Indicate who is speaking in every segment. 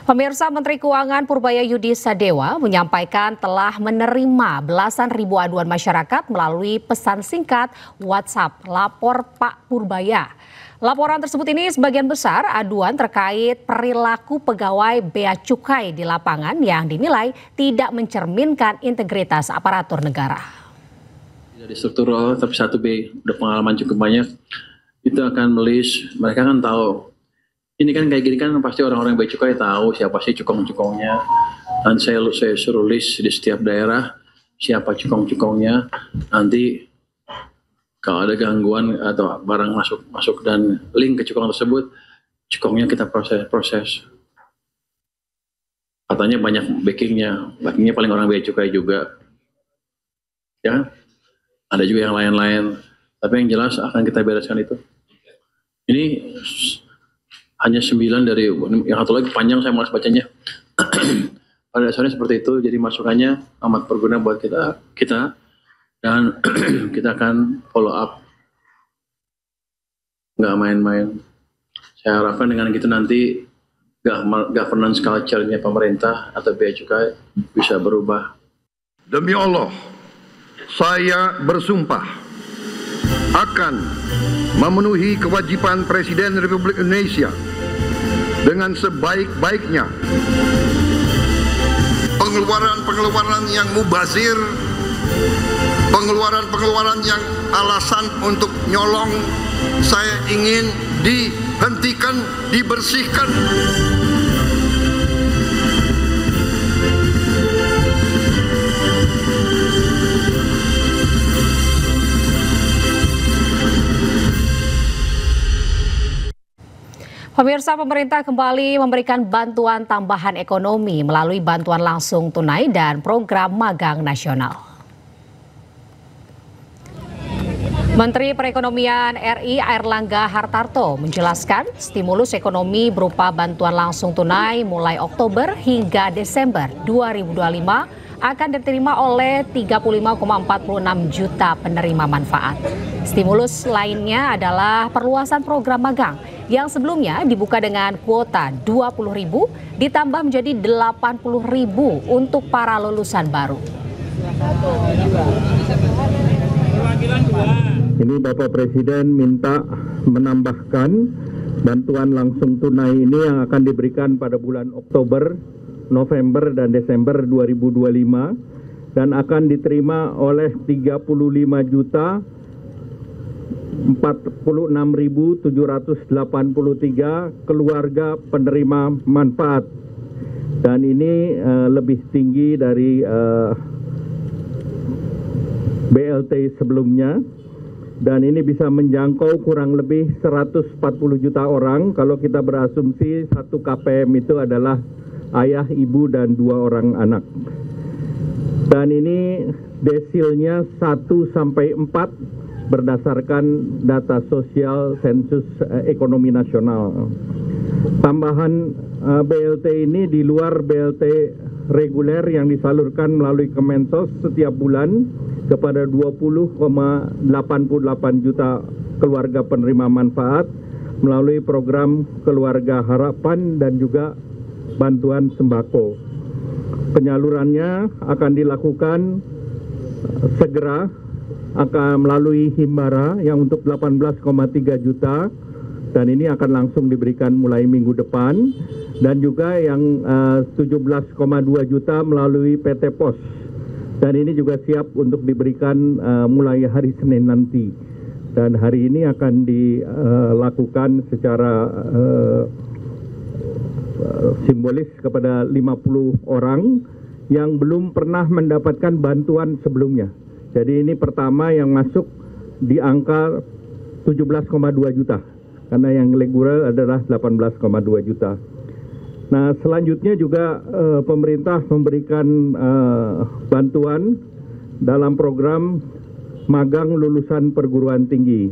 Speaker 1: Pemirsa, Menteri Keuangan Purbaya Yudi Sadewa menyampaikan telah menerima belasan ribu aduan masyarakat melalui pesan singkat WhatsApp Lapor Pak Purbaya. Laporan tersebut ini sebagian besar aduan terkait perilaku pegawai Bea Cukai di lapangan yang dinilai tidak mencerminkan integritas aparatur negara.
Speaker 2: Dari struktural tapi 1B udah pengalaman cukup banyak, itu akan melis, mereka kan tahu. Ini kan kayak gini kan pasti orang-orang Bea Cukai tahu siapa sih cukong-cukongnya. Dan saya suruh list di setiap daerah siapa cukong-cukongnya. Nanti kalau ada gangguan atau barang masuk dan link ke cukong tersebut, cukongnya kita proses. Katanya banyak backingnya paling orang Bea Cukai juga. Ya, ada juga yang lain-lain. Tapi yang jelas akan kita bereskan itu. Ini hanya 9 dari yang satu lagi panjang, saya malas bacanya. Pada dasarnya seperti itu, jadi masukannya amat berguna buat kita dan kita akan follow up, nggak main-main. Saya harapkan dengan gitu nanti governance culture-nya pemerintah atau Bea Cukai bisa berubah.
Speaker 3: Demi Allah, saya bersumpah akan memenuhi kewajiban Presiden Republik Indonesia dengan sebaik-baiknya. Pengeluaran yang mubazir, pengeluaran yang alasan untuk nyolong, saya ingin dihentikan, dibersihkan.
Speaker 1: Pemirsa, pemerintah kembali memberikan bantuan tambahan ekonomi melalui bantuan langsung tunai dan program magang nasional. Menteri Perekonomian RI Airlangga Hartarto menjelaskan stimulus ekonomi berupa bantuan langsung tunai mulai Oktober hingga Desember 2025 akan diterima oleh 35,46 juta penerima manfaat. Stimulus lainnya adalah perluasan program magang yang sebelumnya dibuka dengan kuota 20.000 ditambah menjadi 80.000 untuk para lulusan baru.
Speaker 4: Ini Bapak Presiden minta menambahkan bantuan langsung tunai ini yang akan diberikan pada bulan Oktober, November dan Desember 2025 dan akan diterima oleh 35.46.783 keluarga penerima manfaat, dan ini lebih tinggi dari BLT sebelumnya, dan ini bisa menjangkau kurang lebih 140 juta orang kalau kita berasumsi 1 KPM itu adalah ayah, ibu, dan 2 orang anak. Dan ini desilnya 1 sampai 4 berdasarkan data sosial sensus ekonomi nasional. Tambahan BLT ini di luar BLT reguler yang disalurkan melalui Kemensos setiap bulan kepada 20,88 juta keluarga penerima manfaat melalui program Keluarga Harapan dan juga bantuan sembako. Penyalurannya akan dilakukan segera, akan melalui Himbara yang untuk 18,3 juta, dan ini akan langsung diberikan mulai minggu depan, dan juga yang 17,2 juta melalui PT Pos, dan ini juga siap untuk diberikan mulai hari Senin nanti, dan hari ini akan dilakukan secara simbolis kepada 50 orang yang belum pernah mendapatkan bantuan sebelumnya. Jadi ini pertama yang masuk di angka 17,2 juta, karena yang reguler adalah 18,2 juta. Nah, selanjutnya juga pemerintah memberikan bantuan dalam program magang lulusan perguruan tinggi.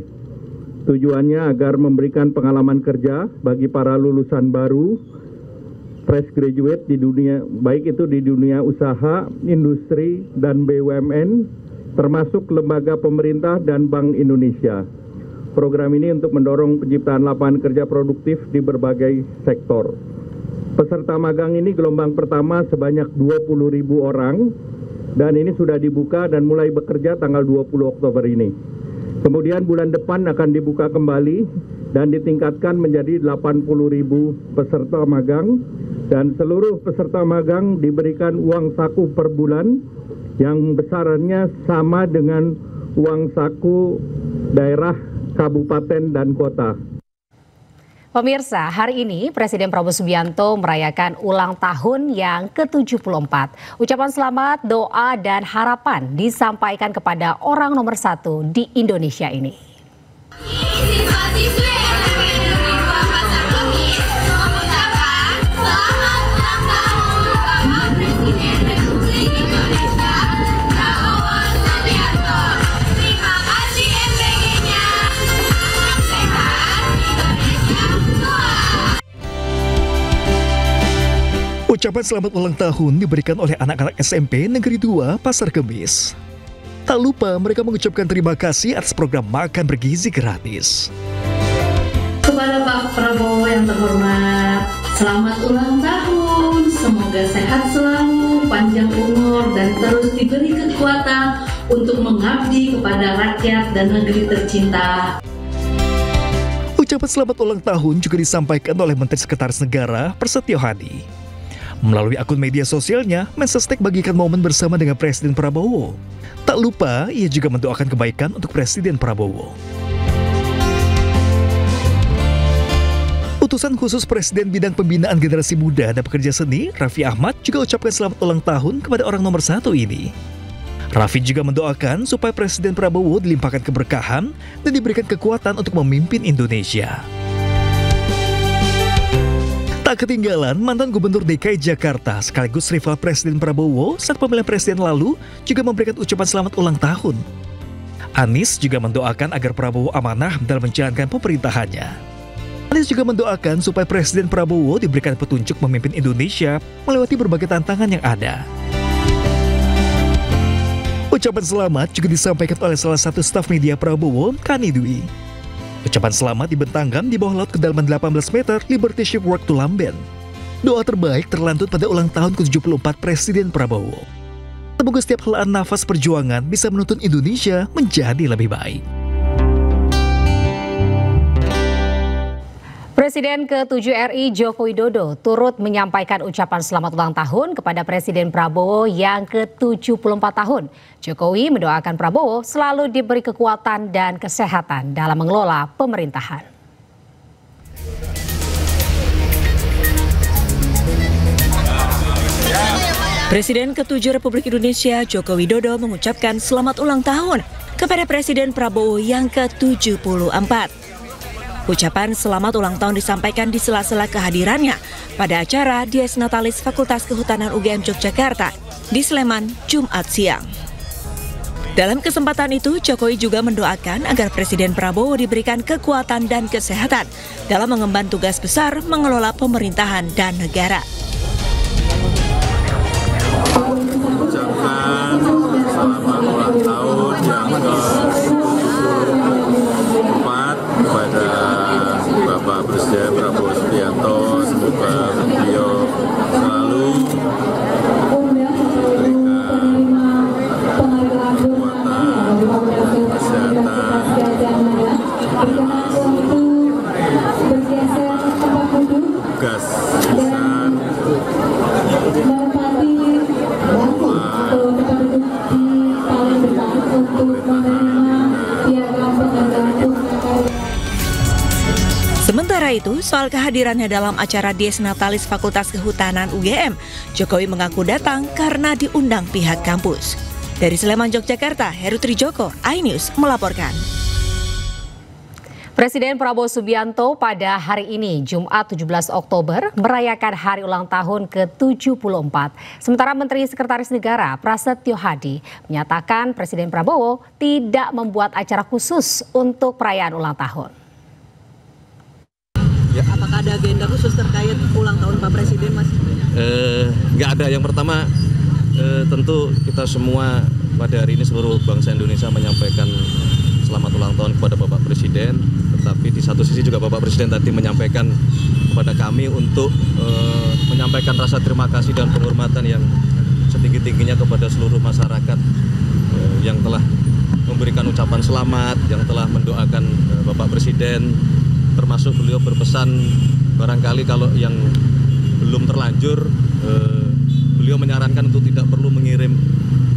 Speaker 4: Tujuannya agar memberikan pengalaman kerja bagi para lulusan baru, fresh graduate di dunia, baik itu di dunia usaha, industri, dan BUMN, termasuk lembaga pemerintah dan Bank Indonesia. Program ini untuk mendorong penciptaan lapangan kerja produktif di berbagai sektor. Peserta magang ini gelombang pertama sebanyak 20.000 orang dan ini sudah dibuka dan mulai bekerja tanggal 20 Oktober ini. Kemudian bulan depan akan dibuka kembali dan ditingkatkan menjadi 80.000 peserta magang dan seluruh peserta magang diberikan uang saku per bulan yang besarannya sama dengan uang saku daerah, kabupaten, dan kota.
Speaker 1: Pemirsa, hari ini Presiden Prabowo Subianto merayakan ulang tahun yang ke-74. Ucapan selamat, doa, dan harapan disampaikan kepada orang nomor 1 di Indonesia ini.
Speaker 5: Ucapan selamat ulang tahun diberikan oleh anak-anak SMP Negeri 2 Pasar Kemis. Tak lupa mereka mengucapkan terima kasih atas program makan bergizi gratis.
Speaker 6: Kepada Pak Prabowo yang terhormat, selamat ulang tahun. Semoga sehat selalu, panjang umur, dan terus diberi kekuatan untuk mengabdi kepada rakyat dan negeri tercinta.
Speaker 5: Ucapan selamat ulang tahun juga disampaikan oleh Menteri Sekretaris Negara Prasetyo Hadi. Melalui akun media sosialnya, Mensesnek bagikan momen bersama dengan Presiden Prabowo. Tak lupa, ia juga mendoakan kebaikan untuk Presiden Prabowo. Utusan khusus Presiden Bidang Pembinaan Generasi Muda dan Pekerja Seni, Raffi Ahmad, juga ucapkan selamat ulang tahun kepada orang nomor 1 ini. Raffi juga mendoakan supaya Presiden Prabowo dilimpahkan keberkahan dan diberikan kekuatan untuk memimpin Indonesia. Tak ketinggalan, mantan Gubernur DKI Jakarta sekaligus rival Presiden Prabowo saat pemilihan presiden lalu juga memberikan ucapan selamat ulang tahun. Anies juga mendoakan agar Prabowo amanah dalam menjalankan pemerintahannya. Anies juga mendoakan supaya Presiden Prabowo diberikan petunjuk memimpin Indonesia melewati berbagai tantangan yang ada. Ucapan selamat juga disampaikan oleh salah satu staf media Prabowo, Kani Dwi. Ucapan selamat dibentangkan di bawah laut kedalaman 18 meter Liberty Ship Work Tulamben. Doa terbaik terlantun pada ulang tahun ke-74 Presiden Prabowo. Semoga setiap helaan nafas perjuangan bisa menuntun Indonesia menjadi lebih baik.
Speaker 1: Presiden ke-7 RI Joko Widodo turut menyampaikan ucapan selamat ulang tahun kepada Presiden Prabowo yang ke-74 tahun. Jokowi mendoakan Prabowo selalu diberi kekuatan dan kesehatan dalam mengelola pemerintahan.
Speaker 7: Presiden ke-7 Republik Indonesia Joko Widodo mengucapkan selamat ulang tahun kepada Presiden Prabowo yang ke-74. Ucapan selamat ulang tahun disampaikan di sela-sela kehadirannya pada acara Dies Natalis Fakultas Kehutanan UGM Yogyakarta di Sleman, Jumat siang. Dalam kesempatan itu, Jokowi juga mendoakan agar Presiden Prabowo diberikan kekuatan dan kesehatan dalam mengemban tugas besar mengelola pemerintahan dan negara.
Speaker 8: Ucapkan selamat ulang tahun yang ke-74 kepada Bapak Presiden Prabowo Subianto. Semoga beliau selalu tugas besar
Speaker 7: Sementara itu, soal kehadirannya dalam acara Dies Natalis Fakultas Kehutanan UGM, Jokowi mengaku datang karena diundang pihak kampus. Dari Sleman, Yogyakarta, Heru Trijoko, iNews melaporkan.
Speaker 1: Presiden Prabowo Subianto pada hari ini, Jumat 17 Oktober, merayakan hari ulang tahun ke-74. Sementara Menteri Sekretaris Negara Prasetyo Hadi menyatakan Presiden Prabowo tidak membuat acara khusus untuk perayaan ulang tahun.
Speaker 9: Ya. Apakah ada agenda khusus terkait ulang tahun Pak Presiden, Mas?
Speaker 10: Nggak ada. Yang pertama, tentu kita semua pada hari ini seluruh bangsa Indonesia menyampaikan selamat ulang tahun kepada Bapak Presiden. Tetapi di satu sisi juga Bapak Presiden tadi menyampaikan kepada kami untuk menyampaikan rasa terima kasih dan penghormatan yang setinggi-tingginya kepada seluruh masyarakat yang telah memberikan ucapan selamat, yang telah mendoakan Bapak Presiden, termasuk beliau berpesan barangkali kalau yang belum terlanjur, beliau menyarankan untuk tidak perlu mengirim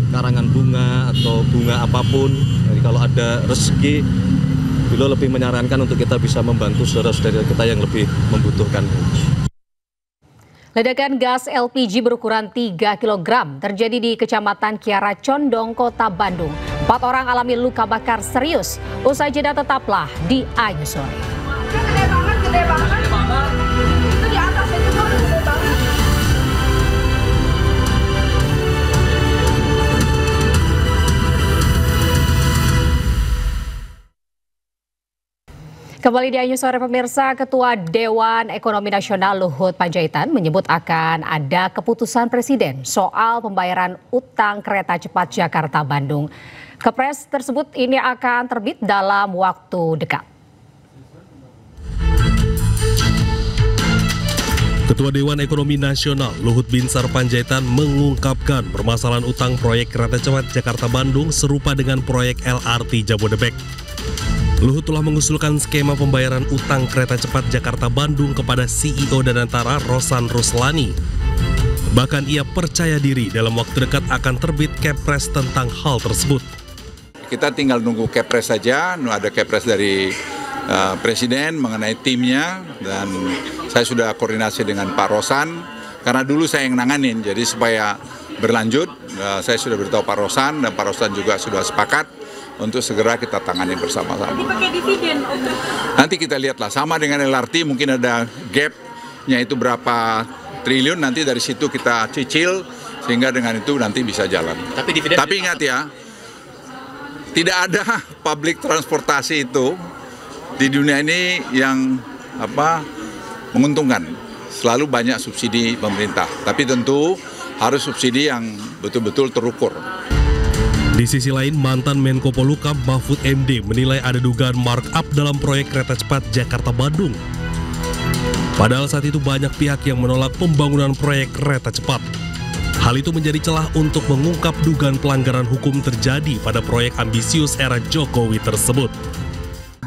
Speaker 10: karangan bunga atau bunga apapun. Jadi kalau ada rezeki, beliau lebih menyarankan untuk kita bisa membantu saudara-saudara kita yang lebih membutuhkan.
Speaker 1: Ledakan gas LPG berukuran 3 kg terjadi di Kecamatan Kiara Condong, Kota Bandung. 4 orang alami luka bakar serius. Usai jeda tetaplah di Ayu Sore.
Speaker 11: Gede banget. Itu di atasnya juga udah gede banget.
Speaker 1: Kembali di Ayu Sore pemirsa, Ketua Dewan Ekonomi Nasional Luhut Panjaitan menyebut akan ada keputusan Presiden soal pembayaran utang kereta cepat Jakarta-Bandung. Kepres tersebut ini akan terbit dalam waktu dekat.
Speaker 12: Ketua Dewan Ekonomi Nasional Luhut Binsar Panjaitan mengungkapkan permasalahan utang proyek kereta cepat Jakarta-Bandung serupa dengan proyek LRT Jabodebek. Luhut telah mengusulkan skema pembayaran utang kereta cepat Jakarta-Bandung kepada CEO Danantara Rosan Ruslani. Bahkan ia percaya diri dalam waktu dekat akan terbit Kepres tentang hal tersebut.
Speaker 13: Kita tinggal nunggu Kepres saja, ada Kepres dari Presiden mengenai timnya, dan saya sudah koordinasi dengan Pak Rosan, karena dulu saya yang nanganin, jadi supaya berlanjut, saya sudah beritahu Pak Rosan, dan Pak Rosan juga sudah sepakat untuk segera kita tangani bersama-sama.
Speaker 11: Nanti pakai dividen, Om.
Speaker 13: Nanti kita lihatlah, sama dengan LRT mungkin ada gap-nya itu berapa triliun, nanti dari situ kita cicil, sehingga dengan itu nanti bisa jalan. Tapi ingat ya, tidak ada public transportasi itu di dunia ini yang menguntungkan. Selalu banyak subsidi pemerintah, tapi tentu harus subsidi yang betul-betul terukur.
Speaker 12: Di sisi lain, mantan Menko Polhukam Mahfud MD menilai ada dugaan markup dalam proyek kereta cepat Jakarta-Bandung. Padahal saat itu banyak pihak yang menolak pembangunan proyek kereta cepat. Hal itu menjadi celah untuk mengungkap dugaan pelanggaran hukum terjadi pada proyek ambisius era Jokowi tersebut.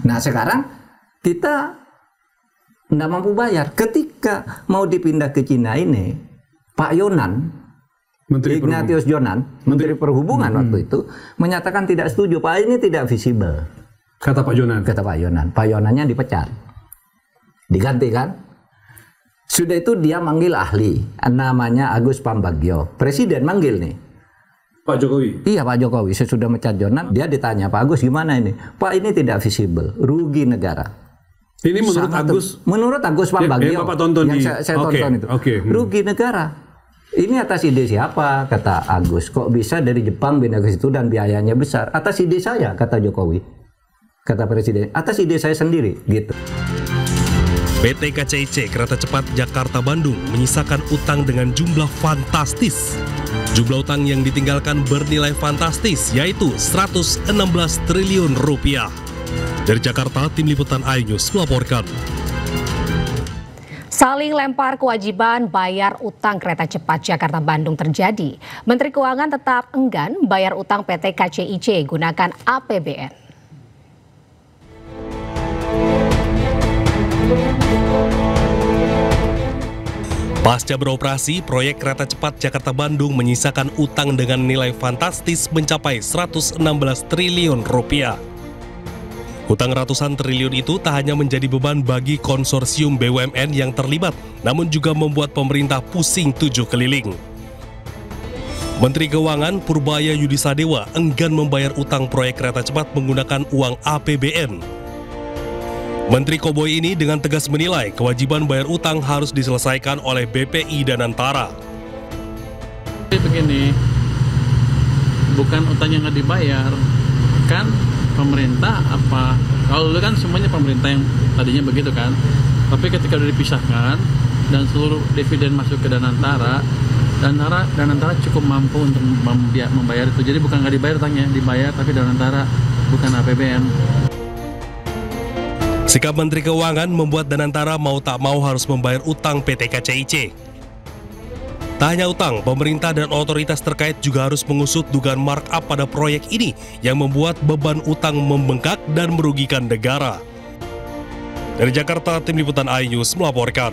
Speaker 14: Nah sekarang kita tidak mampu bayar. Ketika mau dipindah ke Cina ini, Pak Yonan, Ignatius Jonan, Menteri Perhubungan waktu itu, menyatakan tidak setuju. Pak ini tidak visible.
Speaker 15: Kata Pak Yonan.
Speaker 14: Kata Pak Yonan. Pak Yonannya dipecat. Diganti kan? Sudah itu dia manggil ahli. Namanya Agus Pambagio. Presiden manggil nih.
Speaker 15: Pak Jokowi?
Speaker 14: Iya Pak Jokowi. Sesudah mecat Jonan, dia ditanya, Pak Agus gimana ini? Pak ini tidak visible. Rugi negara.
Speaker 15: Ini menurut Agus?
Speaker 14: Menurut Agus Pambagio.
Speaker 15: Yang Bapak tonton
Speaker 14: yang saya tonton itu. Rugi negara. Ini atas ide siapa? Kata Agus. Kok bisa dari Jepang pindah ke situ dan biayanya besar? Atas ide saya, kata Jokowi. Kata Presiden, atas ide saya sendiri, gitu.
Speaker 12: PT KCIC Kereta Cepat Jakarta-Bandung menyisakan utang dengan jumlah fantastis. Jumlah utang yang ditinggalkan bernilai fantastis, yaitu 116 triliun rupiah. Dari Jakarta, Tim Liputan iNews melaporkan.
Speaker 1: Saling lempar kewajiban bayar utang kereta cepat Jakarta-Bandung terjadi. Menteri Keuangan tetap enggan bayar utang PT KCIC gunakan APBN.
Speaker 12: Pasca beroperasi, proyek kereta cepat Jakarta-Bandung menyisakan utang dengan nilai fantastis mencapai 116 triliun rupiah. Hutang ratusan triliun itu tak hanya menjadi beban bagi konsorsium BUMN yang terlibat, namun juga membuat pemerintah pusing 7 keliling. Menteri Keuangan Purbaya Yudisadewa enggan membayar utang proyek kereta cepat menggunakan uang APBN. Menteri Koboi ini dengan tegas menilai kewajiban bayar utang harus diselesaikan oleh BPI Danantara.
Speaker 2: Begini, bukan utang yang nggak dibayar, kan pemerintah apa, kalau dulu kan semuanya pemerintah yang tadinya begitu kan, tapi ketika udah dipisahkan dan seluruh dividen masuk ke Danantara cukup mampu untuk membayar itu. Jadi bukan nggak dibayar utangnya, dibayar, tapi Danantara bukan APBN.
Speaker 12: Sikap Menteri Keuangan membuat Danantara mau tak mau harus membayar utang PT KCIC. Tak hanya utang, pemerintah dan otoritas terkait juga harus mengusut dugaan markup pada proyek ini yang membuat beban utang membengkak dan merugikan negara. Dari Jakarta, Tim Liputan iNews melaporkan.